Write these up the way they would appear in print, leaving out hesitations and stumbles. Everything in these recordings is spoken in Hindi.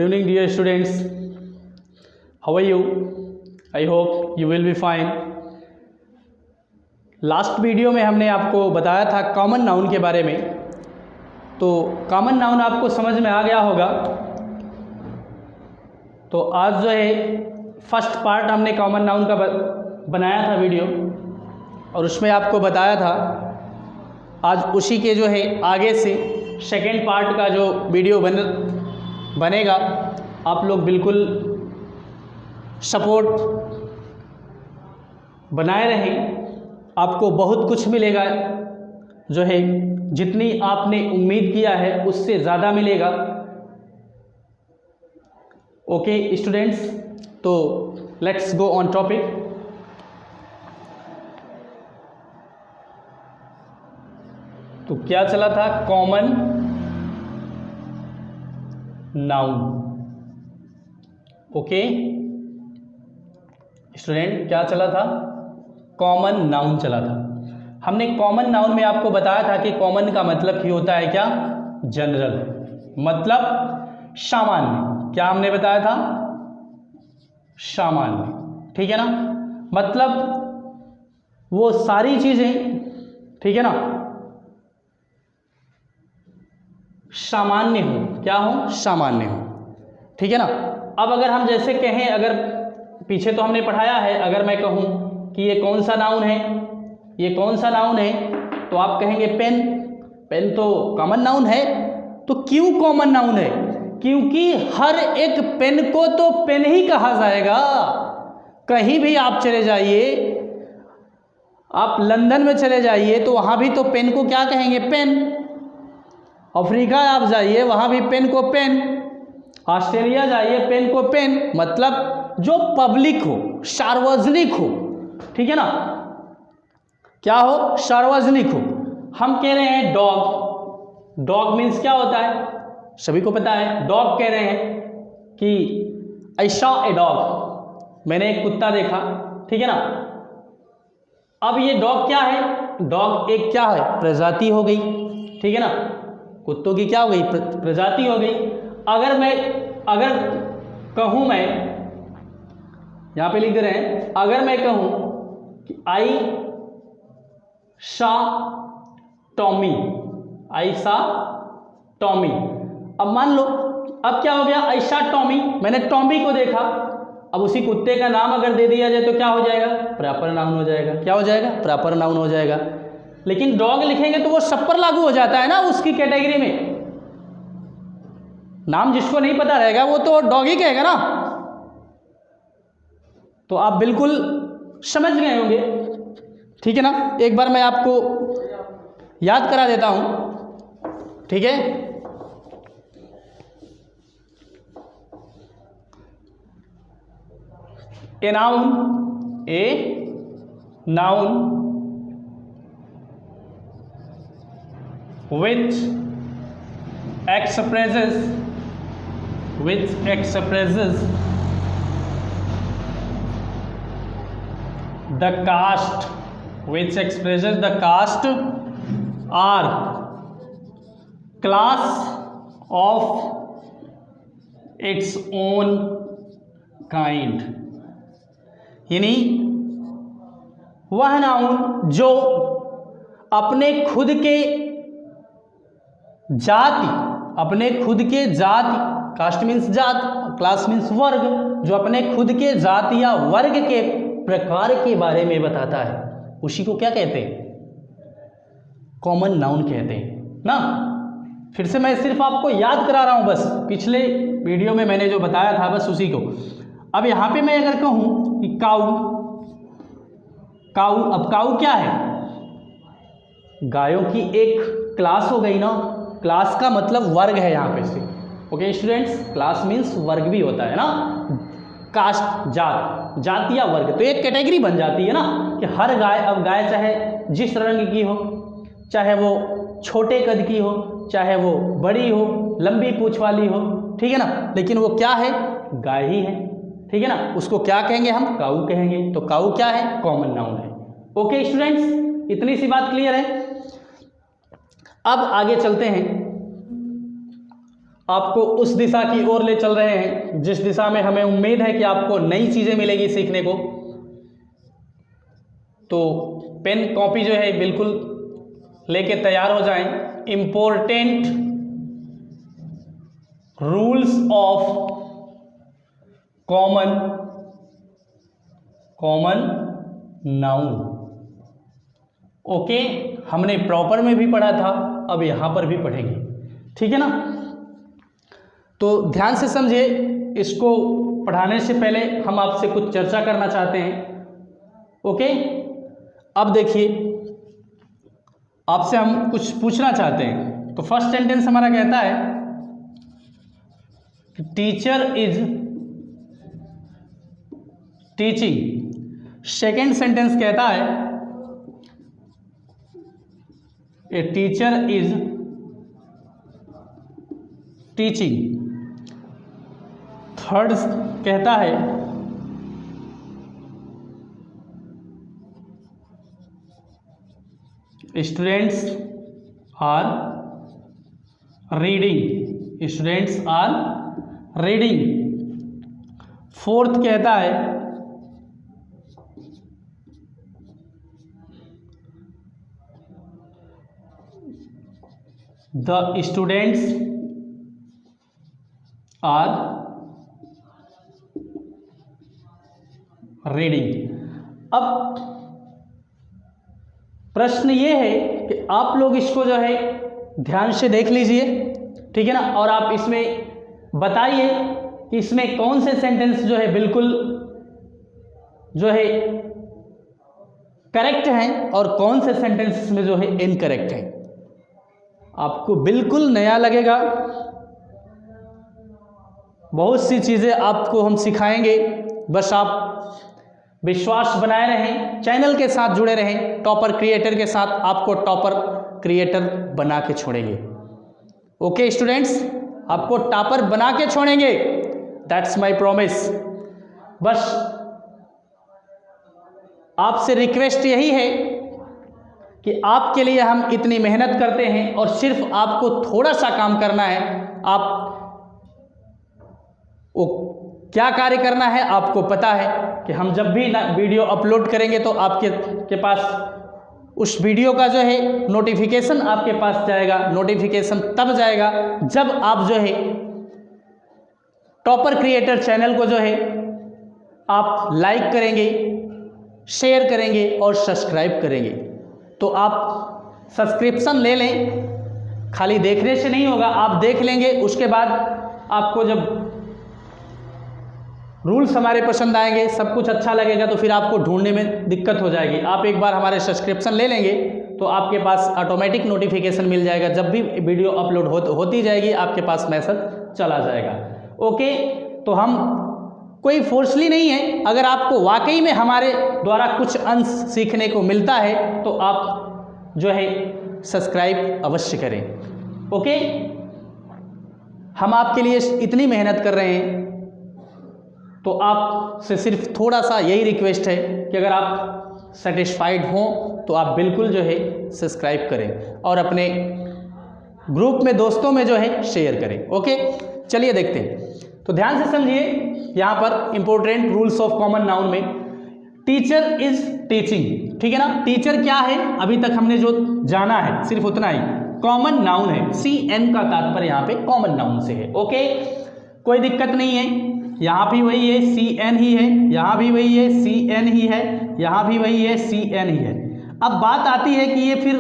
evening dear students. How are you? I hope you will be fine. Last video में हमने आपको बताया था कॉमन नाउन के बारे में, तो कॉमन नाउन आपको समझ में आ गया होगा। तो आज जो है फर्स्ट पार्ट हमने कॉमन नाउन का बनाया था वीडियो, और उसमें आपको बताया था आज उसी के जो है आगे से सेकेंड पार्ट का जो वीडियो बनेगा, आप लोग बिल्कुल सपोर्ट बनाए रहें। आपको बहुत कुछ मिलेगा, जो है जितनी आपने उम्मीद किया है उससे ज़्यादा मिलेगा। ओके स्टूडेंट्स, तो लेट्स गो ऑन टॉपिक। तो क्या चला था? Common noun. ओके स्टूडेंट, क्या चला था? कॉमन नाउन चला था। हमने कॉमन नाउन में आपको बताया था कि कॉमन का मतलब ही होता है क्या? जनरल, मतलब सामान्य। क्या हमने बताया था? सामान्य, ठीक है ना। मतलब वो सारी चीजें, ठीक है ना, सामान्य हो। क्या हो? सामान्य हो, ठीक है ना। अब अगर हम जैसे कहें, अगर पीछे तो हमने पढ़ाया है, अगर मैं कहूं कि ये कौन सा नाउन है, ये कौन सा नाउन है, तो आप कहेंगे पेन। पेन तो कॉमन नाउन है। तो क्यों कॉमन नाउन है? क्योंकि हर एक पेन को तो पेन ही कहा जाएगा। कहीं भी आप चले जाइए, आप लंदन में चले जाइए तो वहां भी तो पेन को क्या कहेंगे? पेन। अफ्रीका आप जाइए, वहां भी पेन को पेन। ऑस्ट्रेलिया जाइए, पेन को पेन। मतलब जो पब्लिक हो, सार्वजनिक हो, ठीक है ना। क्या हो? सार्वजनिक हो। हम कह रहे हैं डॉग। डॉग मीन्स क्या होता है? सभी को पता है। डॉग कह रहे हैं कि आई सॉ ए डॉग, मैंने एक कुत्ता देखा, ठीक है ना। अब ये डॉग क्या है? डॉग एक क्या है? प्रजाति हो गई, ठीक है ना। कुत्तों की क्या हो गई? प्रजाति हो गई। अगर कहूं मैं, यहां पे लिख दे रहे हैं, अगर मैं कहूं कि I saw Tommy, I saw Tommy. अब मान लो, अब क्या हो गया? आई सॉ टॉमी, मैंने टॉमी को देखा। अब उसी कुत्ते का नाम अगर दे दिया जाए तो क्या हो जाएगा? प्रॉपर नाउन हो जाएगा। क्या हो जाएगा? प्रॉपर नाउन हो जाएगा। लेकिन डॉग लिखेंगे तो वो सब पर लागू हो जाता है ना, उसकी कैटेगरी में। नाम जिसको नहीं पता रहेगा वो तो डॉग ही कहेगा ना। तो आप बिल्कुल समझ गए होंगे, ठीक है ना। एक बार मैं आपको याद करा देता हूं, ठीक है। A noun which expresses the caste, which expresses the caste or class of its own kind। यानी वह नाउन जो अपने खुद के जाति, अपने खुद के जाति, कास्ट मीन्स जात, क्लास मीन्स वर्ग, जो अपने खुद के जाति या वर्ग के प्रकार के बारे में बताता है, उसी को क्या कहते हैं? कॉमन नाउन कहते हैं ना। फिर से मैं सिर्फ आपको याद करा रहा हूं, बस पिछले वीडियो में मैंने जो बताया था बस उसी को। अब यहां पे मैं अगर कहूं कि काऊ, काऊ, अब काऊ क्या है? गायों की एक क्लास हो गई ना। क्लास का मतलब वर्ग है यहाँ पे से। ओके स्टूडेंट्स, क्लास मीन्स वर्ग भी होता है ना। कास्ट, जात, जाति या वर्ग, तो एक कैटेगरी बन जाती है ना कि हर गाय, अब गाय चाहे जिस रंग की हो, चाहे वो छोटे कद की हो, चाहे वो बड़ी हो, लंबी पूंछ वाली हो, ठीक है ना, लेकिन वो क्या है? गाय ही है, ठीक है ना। उसको क्या कहेंगे? हम काऊ कहेंगे। तो काऊ क्या है? कॉमन नाउन है। ओके स्टूडेंट्स, इतनी सी बात क्लियर है। अब आगे चलते हैं। आपको उस दिशा की ओर ले चल रहे हैं जिस दिशा में हमें उम्मीद है कि आपको नई चीज़ें मिलेगी सीखने को। तो पेन कॉपी जो है बिल्कुल लेके तैयार हो जाएं। Important rules of common noun. Okay, हमने प्रॉपर में भी पढ़ा था, अब यहां पर भी पढ़ेंगे, ठीक है ना। तो ध्यान से समझिए, इसको पढ़ाने से पहले हम आपसे कुछ चर्चा करना चाहते हैं। ओके, अब देखिए, आपसे हम कुछ पूछना चाहते हैं। तो फर्स्ट सेंटेंस हमारा कहता है teacher is teaching. Second sentence कहता है a teacher is teaching. Third कहता है students are reading. Students are reading. Fourth कहता है द स्टूडेंट्स आर रीडिंग। अब प्रश्न ये है कि आप लोग इसको जो है ध्यान से देख लीजिए, ठीक है ना, और आप इसमें बताइए कि इसमें कौन से सेंटेंस जो है बिल्कुल जो है करेक्ट हैं और कौन से सेंटेंस में जो है इनकरेक्ट हैं। आपको बिल्कुल नया लगेगा, बहुत सी चीज़ें आपको हम सिखाएंगे, बस आप विश्वास बनाए रहें, चैनल के साथ जुड़े रहें। टॉपर क्रिएटर के साथ आपको टॉपर क्रिएटर बना के छोड़ेंगे। ओके स्टूडेंट्स, आपको टॉपर बना के छोड़ेंगे, दैट्स माय प्रॉमिस। बस आपसे रिक्वेस्ट यही है कि आपके लिए हम इतनी मेहनत करते हैं और सिर्फ आपको थोड़ा सा काम करना है। आप वो क्या कार्य करना है आपको पता है कि हम जब भी वीडियो अपलोड करेंगे तो आपके पास उस वीडियो का जो है नोटिफिकेशन आपके पास जाएगा। नोटिफिकेशन तब जाएगा जब आप जो है टॉपर क्रिएटर चैनल को जो है आप लाइक करेंगे, शेयर करेंगे और सब्सक्राइब करेंगे। तो आप सब्सक्रिप्शन ले लें, खाली देखने से नहीं होगा, आप देख लेंगे, उसके बाद आपको जब रूल्स हमारे पसंद आएंगे, सब कुछ अच्छा लगेगा, तो फिर आपको ढूंढने में दिक्कत हो जाएगी। आप एक बार हमारे सब्सक्रिप्शन ले लेंगे तो आपके पास ऑटोमेटिक नोटिफिकेशन मिल जाएगा। जब भी वीडियो अपलोड होती जाएगी आपके पास मैसेज चला जाएगा। ओके, तो हम कोई फोर्सली नहीं है। अगर आपको वाकई में हमारे द्वारा कुछ अंश सीखने को मिलता है तो आप जो है सब्सक्राइब अवश्य करें। ओके, हम आपके लिए इतनी मेहनत कर रहे हैं, तो आपसे सिर्फ थोड़ा सा यही रिक्वेस्ट है कि अगर आप सेटिस्फाइड हों तो आप बिल्कुल जो है सब्सक्राइब करें और अपने ग्रुप में दोस्तों में जो है शेयर करें। ओके, चलिए देखते हैं। तो ध्यान से समझिए, यहाँ पर important rules of common noun में टीचर इज टीचिंग, ठीक है ना। टीचर क्या है अभी तक हमने जो जाना है सिर्फ उतना ही। कॉमन नाउन है, CN का तात्पर्य यहाँ पे कॉमन नाउन से है। ओके, कोई दिक्कत नहीं है, यहाँ भी वही है, CN ही है, यहाँ भी वही है, CN ही है, यहाँ भी वही है, CN ही है। अब बात आती है कि ये फिर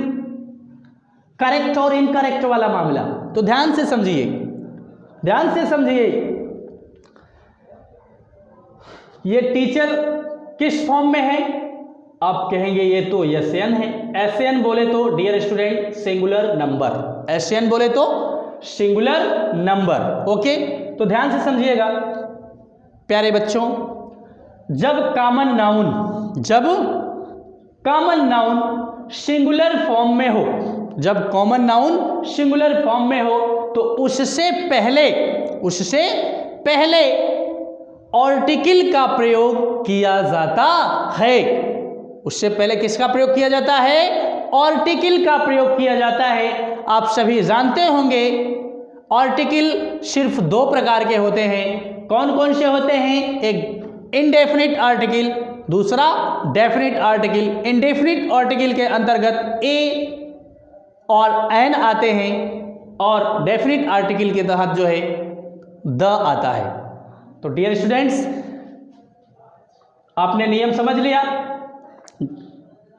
करेक्ट और इनकरेक्ट वाला मामला। तो ध्यान से समझिए, ध्यान से समझिए, ये टीचर किस फॉर्म में है? आप कहेंगे ये तो SN है। SN बोले तो dear student singular number, SN बोले तो सिंगुलर नंबर। ओके, तो ध्यान से समझिएगा प्यारे बच्चों, जब कॉमन नाउन सिंगुलर फॉर्म में हो, जब कॉमन नाउन सिंगुलर फॉर्म में हो तो उससे पहले आर्टिकल का प्रयोग किया जाता है। उससे पहले किसका प्रयोग किया जाता है? आर्टिकल का प्रयोग किया जाता है। आप सभी जानते होंगे आर्टिकल सिर्फ दो प्रकार के होते हैं। कौन कौन से होते हैं? एक इनडेफिनिट आर्टिकल, दूसरा डेफिनिट आर्टिकल। इनडेफिनिट आर्टिकल के अंतर्गत ए और एन आते हैं और डेफिनिट आर्टिकल के तहत जो है द आता है। तो डियर स्टूडेंट्स, आपने नियम समझ लिया,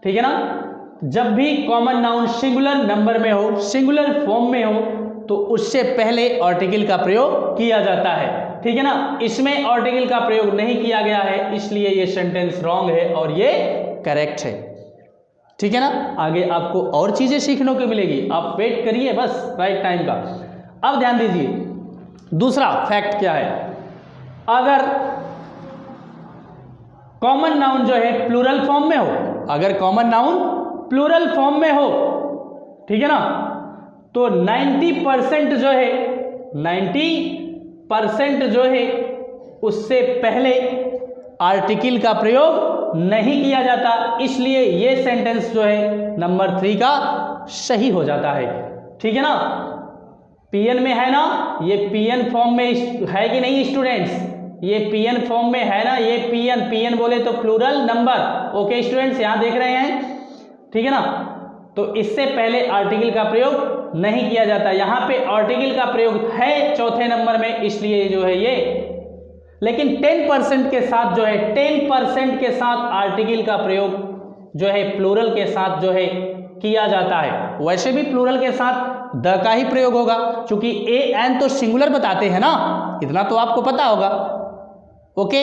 ठीक है ना? जब भी कॉमन नाउन सिंगुलर नंबर में हो, सिंगुलर फॉर्म में हो, तो उससे पहले आर्टिकल का प्रयोग किया जाता है, ठीक है ना? इसमें आर्टिकल का प्रयोग नहीं किया गया है, इसलिए ये सेंटेंस रॉन्ग है और ये करेक्ट है, ठीक है ना? आगे आपको और चीजें सीखने को मिलेगी, आप वेट करिए बस राइट टाइम का। अब ध्यान दीजिए, दूसरा फैक्ट क्या है? अगर कॉमन नाउन जो है प्लूरल फॉर्म में हो, अगर कॉमन नाउन प्लूरल फॉर्म में हो, ठीक है ना, तो 90% जो है 90% जो है उससे पहले आर्टिकल का प्रयोग नहीं किया जाता, इसलिए ये सेंटेंस जो है नंबर 3 का सही हो जाता है, ठीक है ना? पीएन में है ना, ये पीएन फॉर्म में है कि नहीं स्टूडेंट्स? ये पीएन फॉर्म में है ना, ये पीएन बोले तो प्लूरल नंबर। ओके स्टूडेंट्स, यहां देख रहे हैं, ठीक है ना? तो इससे पहले आर्टिकल का प्रयोग नहीं किया जाता, यहां पे आर्टिकल का प्रयोग है चौथे नंबर में, इसलिए जो है ये। लेकिन 10% के साथ जो है 10% के साथ आर्टिकल का प्रयोग जो है प्लूरल के साथ जो है किया जाता है। वैसे भी प्लूरल के साथ द का ही प्रयोग होगा, क्योंकि ए एन तो सिंगुलर बताते हैं ना, इतना तो आपको पता होगा। ओके,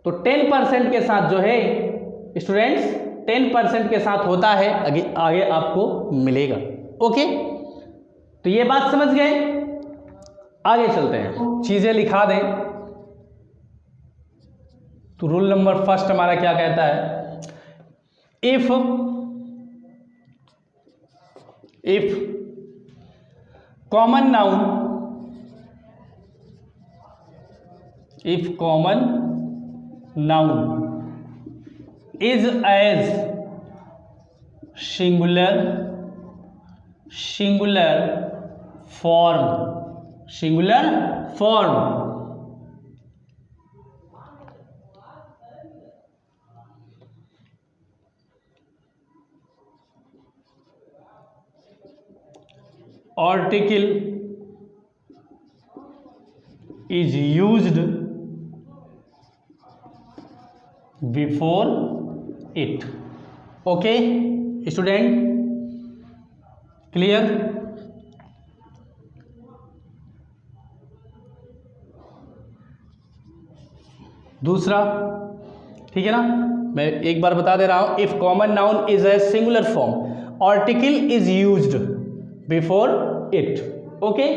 तो 10% के साथ जो है स्टूडेंट्स 10% के साथ होता है, आगे आपको मिलेगा। ओके, तो ये बात समझ गए, आगे चलते हैं, चीजें लिखा दें। तो रूल नंबर फर्स्ट हमारा क्या कहता है? If common noun is as singular form article is used before it. Okay student, clear? दूसरा, ठीक है ना, मैं एक बार बता दे रहा हूं, if common noun is a singular form article is used before it. Okay,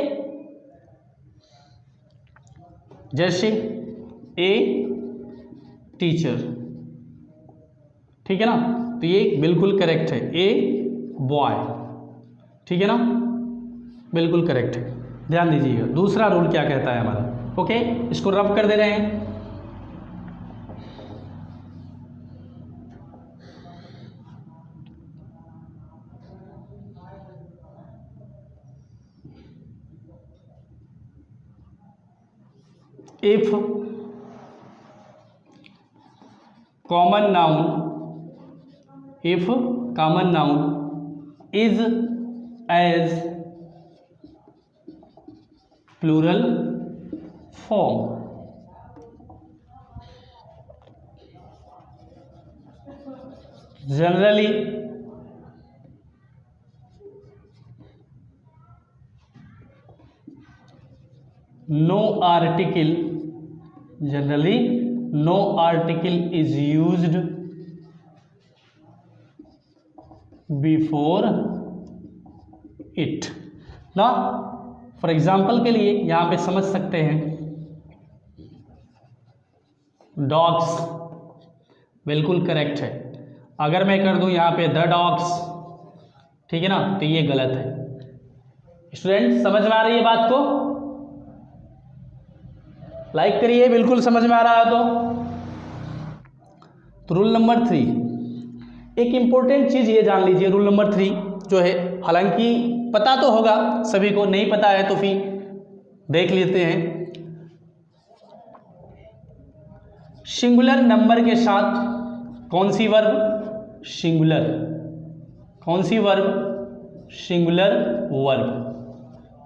जैसे ए टीचर, ठीक है ना, तो ये बिल्कुल करेक्ट है। ए बॉय, ठीक है ना, बिल्कुल करेक्ट है, ध्यान दीजिएगा। दूसरा रूल क्या कहता है हमारा? ओके, इसको रब कर दे रहे हैं। If common noun is as plural form, generally no article is used before it ना। फॉर एग्जाम्पल के लिए यहाँ पे समझ सकते हैं, डॉग्स बिल्कुल करेक्ट है। अगर मैं कर दूं यहाँ पे द डॉग्स, ठीक है ना, तो ये गलत है। स्टूडेंट समझ में आ रही है बात को? लाइक करिए, बिल्कुल समझ में आ रहा है तो रूल नंबर 3, एक इंपॉर्टेंट चीज ये जान लीजिए। रूल नंबर 3 जो है, हालांकि पता तो होगा सभी को, नहीं पता है तो फिर देख लेते हैं। सिंगुलर नंबर के साथ कौन सी वर्ब? सिंगुलर। कौन सी वर्ब? Singular verb.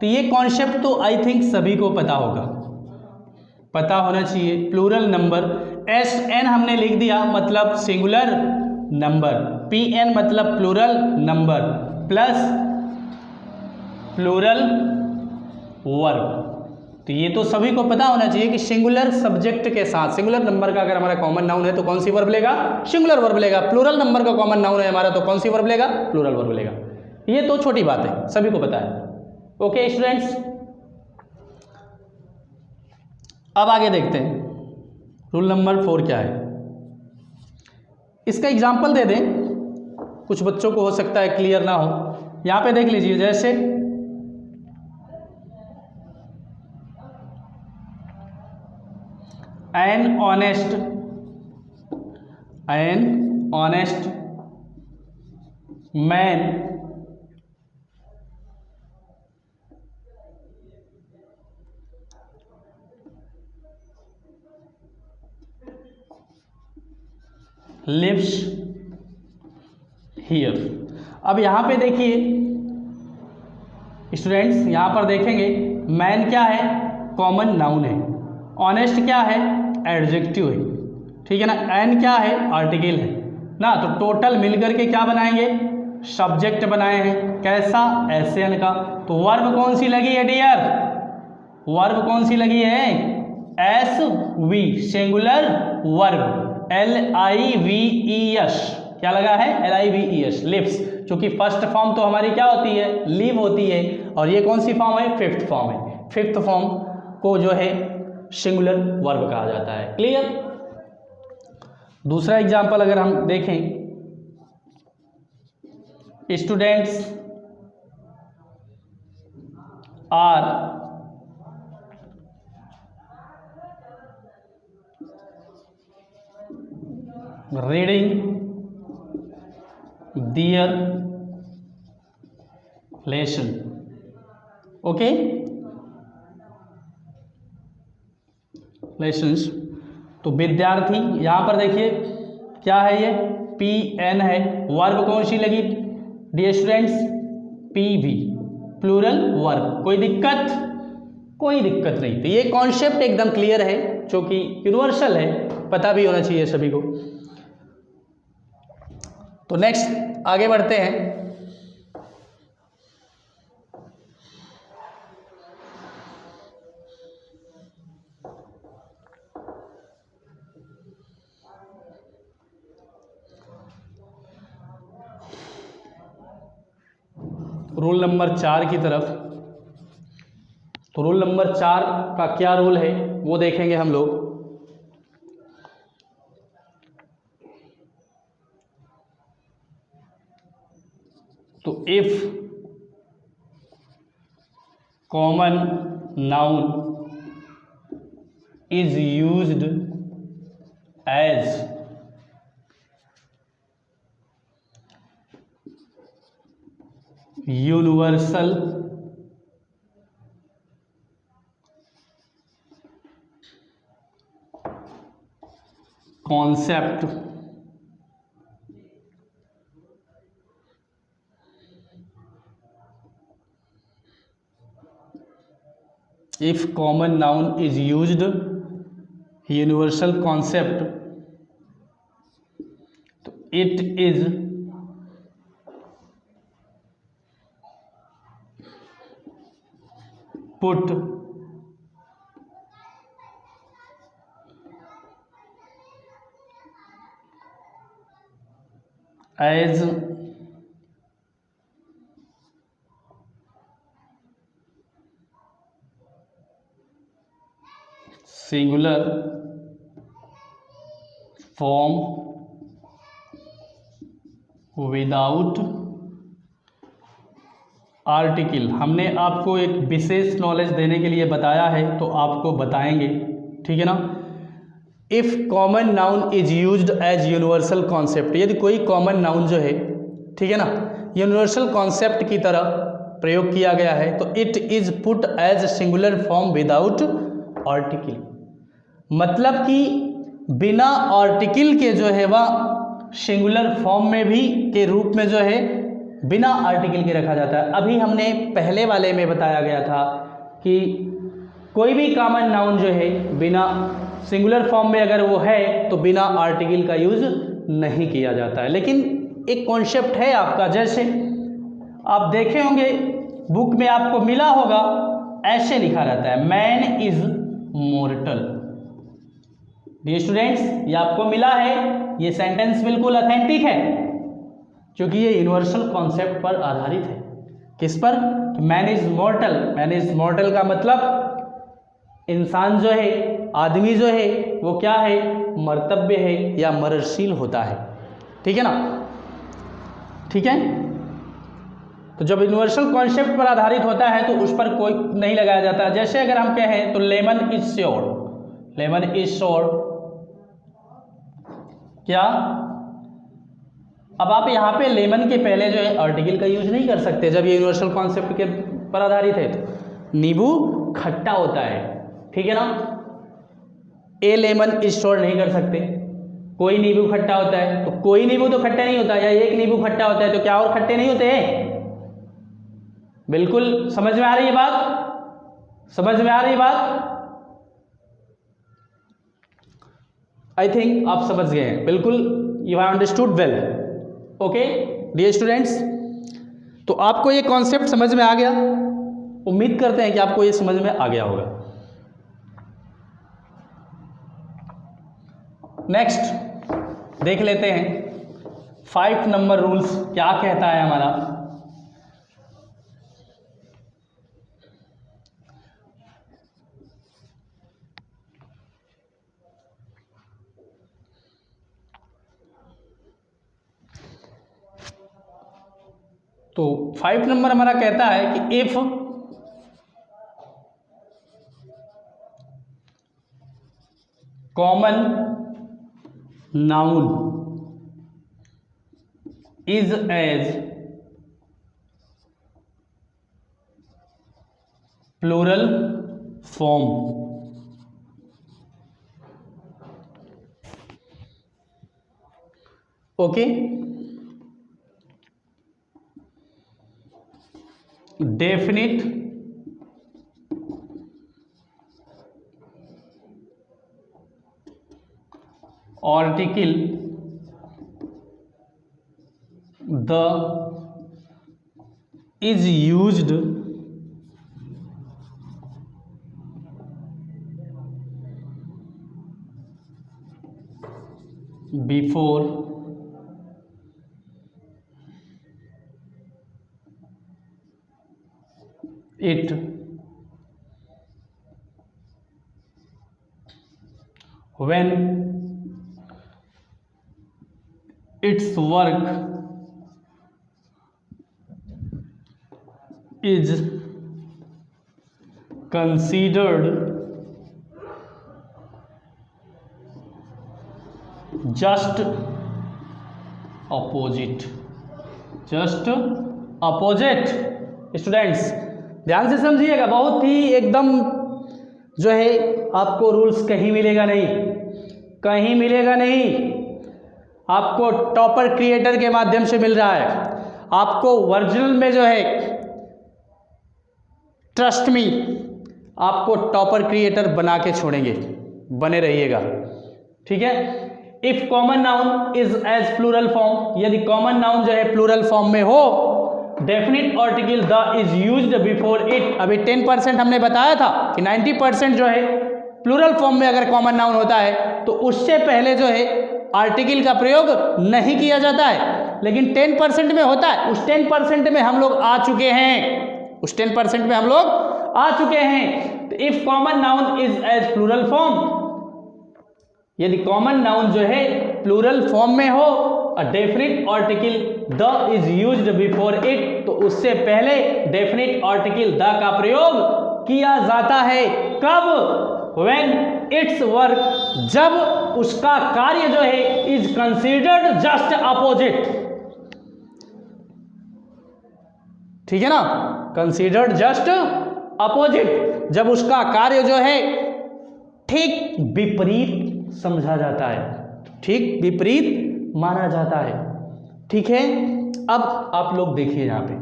तो ये कॉन्सेप्ट तो आई थिंक सभी को पता होगा, पता होना चाहिए। प्लूरल नंबर, एस एन हमने लिख दिया मतलब सिंगुलर नंबर, पी एन मतलब plural number, plus plural verb. तो ये तो सभी को पता होना चाहिए कि सिंगुलर सब्जेक्ट के साथ, सिंगुलर नंबर का अगर हमारा कॉमन नाउन है तो कौन सी वर्ब लेगा? सिंगुलर वर्ब लेगा। प्लूरल नंबर का कॉमन नाउन है हमारा तो कौन सी वर्ब लेगा? प्लूरल वर्ब लेगा। ये तो छोटी बात है, सभी को पता है। ओके स्टूडेंट्स, अब आगे देखते हैं रूल नंबर 4 क्या है। इसका एग्जाम्पल दे दें, कुछ बच्चों को हो सकता है क्लियर ना हो। यहाँ पे देख लीजिए, जैसे an honest man lives here. अब यहाँ पे देखिए स्टूडेंट्स, यहाँ पर देखेंगे मैन क्या है? कॉमन नाउन है। ऑनेस्ट क्या है? एडजेक्टिव है, ठीक है ना। एन क्या है? आर्टिकल है ना। तो टोटल मिलकर के क्या बनाएंगे? सब्जेक्ट बनाए हैं। कैसा? एस एन का। तो वर्ब कौन सी लगी है डियर? वर्ब कौन सी लगी है? S V, singular verb, LIVES। क्या लगा है? LIVES, lives. क्योंकि फर्स्ट फॉर्म तो हमारी क्या होती है? लिव होती है। और ये कौन सी फॉर्म है? फिफ्थ फॉर्म है। फिफ्थ फॉर्म को जो है सिंगुलर वर्ब कहा जाता है। क्लियर? दूसरा एग्जांपल अगर हम देखें, students are reading their lesson. Okay, lessons. तो विद्यार्थी, यहां पर देखिए क्या है? ये PN है। वर्ब कौन सी लगी dear students? PV, plural verb. कोई दिक्कत? कोई दिक्कत नहीं। तो ये कॉन्सेप्ट एकदम क्लियर है, जो कि यूनिवर्सल है, पता भी होना चाहिए सभी को। तो नेक्स्ट आगे बढ़ते हैं। रूल नंबर 4 की तरफ। तो रूल नंबर 4 का क्या रूल है वो देखेंगे हम लोग। तो if common noun is used as universal concept if common noun is used universal concept तो it is put as singular form without article. हमने आपको एक विशेष नॉलेज देने के लिए बताया है, तो आपको बताएंगे, ठीक है ना। If common noun is used as universal concept, यदि कोई कॉमन नाउन जो है, ठीक है ना, यूनिवर्सल कॉन्सेप्ट की तरह प्रयोग किया गया है, तो it is put as singular form without article, मतलब कि बिना आर्टिकल के जो है वह सिंगुलर फॉर्म में भी के रूप में जो है बिना आर्टिकल के रखा जाता है। अभी हमने पहले वाले में बताया गया था कि कोई भी कॉमन नाउन जो है बिना सिंगुलर फॉर्म में अगर वो है तो बिना आर्टिकल का यूज नहीं किया जाता है। लेकिन एक कॉन्सेप्ट है आपका, जैसे आप देखे होंगे बुक में आपको मिला होगा, ऐसे लिखा रहता है man is mortal. Dear students, ये आपको मिला है, ये सेंटेंस बिल्कुल ऑथेंटिक है क्योंकि ये यूनिवर्सल कॉन्सेप्ट पर आधारित है। किस पर? Man is मॉर्टल। मैन इज मॉर्टल का मतलब इंसान जो है, आदमी जो है वो क्या है? मर्तव्य है या मरणशील होता है। ठीक है ना? ठीक है। तो जब यूनिवर्सल कॉन्सेप्ट पर आधारित होता है तो उस पर कोई नहीं लगाया जाता। जैसे अगर हम कहें तो lemon is sure, lemon is sure, क्या? अब आप यहाँ पे लेमन के पहले जो है आर्टिकल का यूज नहीं कर सकते जब ये यूनिवर्सल कॉन्सेप्ट के पर आधारित है। तो नींबू खट्टा होता है, ठीक है ना? ए लेमन इज श्योर नहीं कर सकते। कोई नींबू खट्टा होता है, तो कोई नींबू तो खट्टा नहीं होता, या एक नींबू खट्टा होता है तो क्या और खट्टे नहीं होते हैं? बिल्कुल समझ में आ रही है बात? समझ में आ रही है बात? आई थिंक आप समझ गए हैं। बिल्कुल, you have understood well. Okay dear students, तो आपको ये कॉन्सेप्ट समझ में आ गया। उम्मीद करते हैं कि आपको ये समझ में आ गया होगा। नेक्स्ट देख लेते हैं 5 नंबर रूल्स क्या कहता है हमारा। तो 5 नंबर हमारा कहता है कि if common noun is as plural form, okay, definite article the is used before it when its work is considered just opposite, just opposite। Students ध्यान से समझिएगा, बहुत ही एकदम जो है आपको रूल्स कहीं मिलेगा नहीं, कहीं मिलेगा नहीं। आपको टॉपर क्रिएटर के माध्यम से मिल रहा है। आपको ओरिजिनल में जो है, ट्रस्ट मी, आपको टॉपर क्रिएटर बना के छोड़ेंगे, बने रहिएगा। ठीक है। If common noun is as plural form, यदि कॉमन नाउन जो है प्लूरल फॉर्म में हो, definite article the is used before it. अभी 10% हमने बताया था कि 90% जो है प्लूरल फॉर्म में अगर कॉमन नाउन होता है तो उससे पहले जो है आर्टिकल का प्रयोग नहीं किया जाता है। लेकिन 10% में होता है, उस 10% में हम लोग आ चुके हैं, उस 10% में हम लोग आ चुके हैं। तो if common noun is as plural form, यदि कॉमन नाउन जो है प्लूरल फॉर्म में हो, a definite article the is used before it, तो उससे पहले डेफिनिट आर्टिकल द का प्रयोग किया जाता है। कब? व्हेन इट्स वर्क, जब उसका कार्य जो है इज कंसीडर्ड जस्ट अपोजिट, ठीक है ना, कंसीडर्ड जस्ट अपोजिट, जब उसका कार्य जो है ठीक विपरीत समझा जाता है, ठीक विपरीत माना जाता है। ठीक है, अब आप लोग देखिए यहां पे,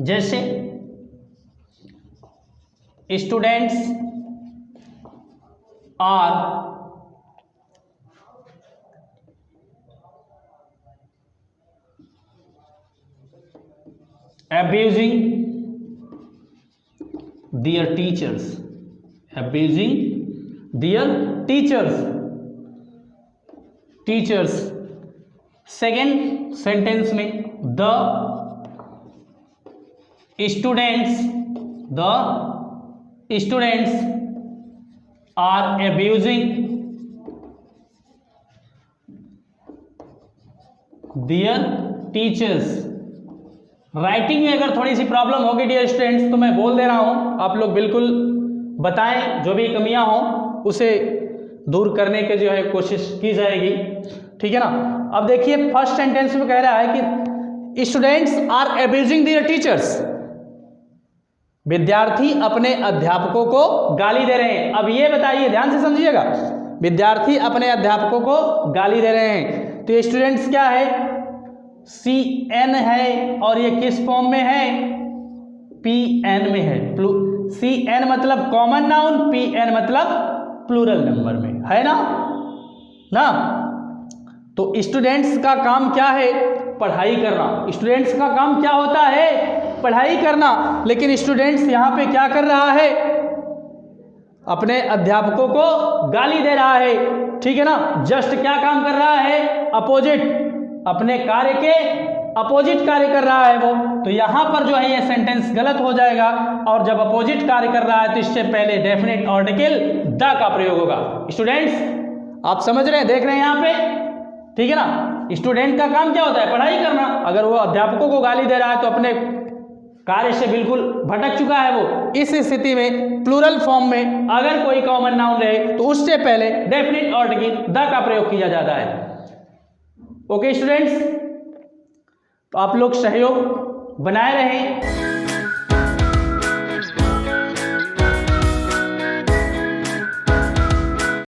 जैसे students are abusing their teachers, abusing their teachers। Second sentence में the students are abusing their teachers। Writing में अगर थोड़ी सी प्रॉब्लम होगी डियर स्टूडेंट्स तो मैं बोल दे रहा हूं, आप लोग बिल्कुल बताएं, जो भी कमियां हों उसे दूर करने के जो है कोशिश की जाएगी। ठीक है ना। अब देखिए फर्स्ट सेंटेंस में कह रहा है कि students are abusing their teachers, विद्यार्थी अपने अध्यापकों को गाली दे रहे हैं। अब ये बताइए, ध्यान से समझिएगा, विद्यार्थी अपने अध्यापकों को गाली दे रहे हैं, तो ये स्टूडेंट्स क्या है, CN है, और ये किस फॉर्म में है, PN में है। CN मतलब कॉमन नाउन, PN मतलब प्लूरल नंबर में है ना। तो स्टूडेंट्स का काम क्या है, पढ़ाई करना। स्टूडेंट्स का काम क्या होता है, पढ़ाई करना, लेकिन स्टूडेंट्स यहाँ पे क्या कर रहा है, अपने अध्यापकों को गाली दे रहा है। ठीक है ना, जस्ट क्या काम कर रहा है, अपोजिट, अपने कार्य के अपोजिट कार्य कर रहा है वो। तो यहां पर जो है ये सेंटेंस गलत हो जाएगा, और जब अपोजिट कार्य कर रहा है तो इससे पहले डेफिनेट आर्टिकल द का प्रयोग होगा। स्टूडेंट्स आप समझ रहे हैं, देख रहे हैं यहां पे, ठीक है ना। स्टूडेंट का काम क्या होता है, पढ़ाई करना। अगर वो अध्यापकों को गाली दे रहा है तो अपने कार्य से बिल्कुल भटक चुका है वो। इस स्थिति में प्लूरल फॉर्म में अगर कोई कॉमन नाउन रहे तो उससे पहले डेफिनेट आर्टिकल द का प्रयोग किया जाता है। ओके स्टूडेंट्स, तो आप लोग सहयोग बनाए रहें।